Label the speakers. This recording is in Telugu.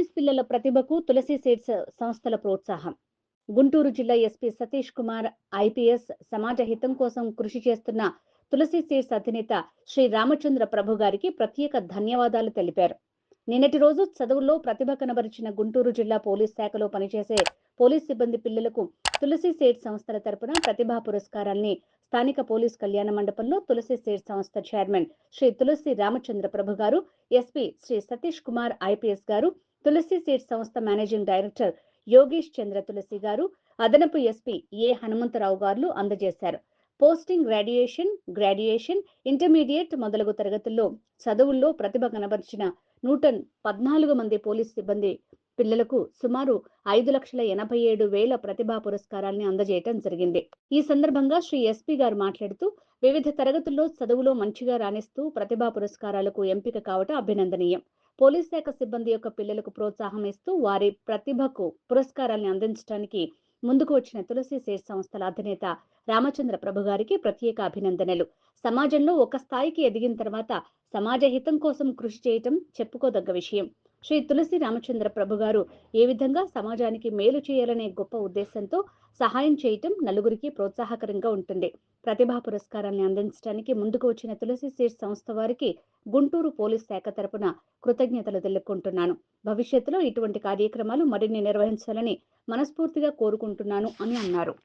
Speaker 1: పోలీస్ పిల్లల ప్రతిభకు తులసి సీడ్స్ సంస్థల ప్రోత్సాహం. గుంటూరు జిల్లా ఎస్పీ సతీష్ కుమార్ ఐపీఎస్ సమాజ హితం కోసం కృషి చేస్తున్న తులసి సీడ్స్ అధినేత శ్రీ రామచంద్ర ప్రభు గారికి ప్రత్యేక ధన్యవాదాలు తెలిపారు. నిన్నటి రోజు చదువుల్లో ప్రతిభ కనబరిచిన గుంటూరు జిల్లా పోలీస్ శాఖలో పనిచేసే పోలీస్ సిబ్బంది పిల్లలకు తులసి సీడ్స్ సంస్థల తరపున ప్రతిభా పురస్కారాల్ని స్థానిక పోలీస్ కళ్యాణ మండపంలో తులసి సీడ్స్ సంస్థ చైర్మన్ శ్రీ తులసి రామచంద్ర ప్రభు గారు, ఎస్పీ శ్రీ సతీష్ కుమార్ ఐపీఎస్ గారు, తులసి సీడ్స్ సంస్థ మేనేజింగ్ డైరెక్టర్ యోగేష్ చంద్ర తులసి గారు, అదనపు ఎస్పీ ఏ హనుమంతరావు గారు అందజేశారు. పోస్టింగ్ గ్రాడ్యుయేషన్, ఇంటర్మీడియట్ మొదలగు తరగతుల్లో చదువుల్లో ప్రతిభ కనబరిచిన 114 మంది పోలీస్ సిబ్బంది పిల్లలకు సుమారు 5,87,000 ప్రతిభా పురస్కారాల్ని అందజేయటం జరిగింది. ఈ సందర్భంగా శ్రీ ఎస్పీ గారు మాట్లాడుతూ, వివిధ తరగతుల్లో చదువులో మంచిగా రాణిస్తూ ప్రతిభా పురస్కారాలకు ఎంపిక కావటం అభినందనీయం. పోలీస్ శాఖ సిబ్బంది యొక్క పిల్లలకు ప్రోత్సాహం ఇస్తూ వారి ప్రతిభకు పురస్కారాల్ని అందించడానికి ముందుకు వచ్చిన తులసి సీడ్స్ సంస్థల అధినేత రామచంద్ర ప్రభు గారికి ప్రత్యేక అభినందనలు. సమాజంలో ఒక స్థాయికి ఎదిగిన తర్వాత సమాజ హితం కోసం కృషి చేయటం చెప్పుకోదగ్గ విషయం. శ్రీ తులసి రామచంద్ర ప్రభు గారు ఏ విధంగా సమాజానికి మేలు చేయాలనే గొప్ప ఉద్దేశంతో సహాయం చేయటం నలుగురికి ప్రోత్సాహకరంగా ఉంటుంది. ప్రతిభా పురస్కారాన్ని అందించడానికి ముందుకు వచ్చిన తులసి సీడ్స్ సంస్థ వారికి గుంటూరు పోలీస్ శాఖ తరపున కృతజ్ఞతలు తెలుపుకుంటున్నాను. భవిష్యత్తులో ఇటువంటి కార్యక్రమాలు మరిన్ని నిర్వహించాలని మనస్ఫూర్తిగా కోరుకుంటున్నాను అని అన్నారు.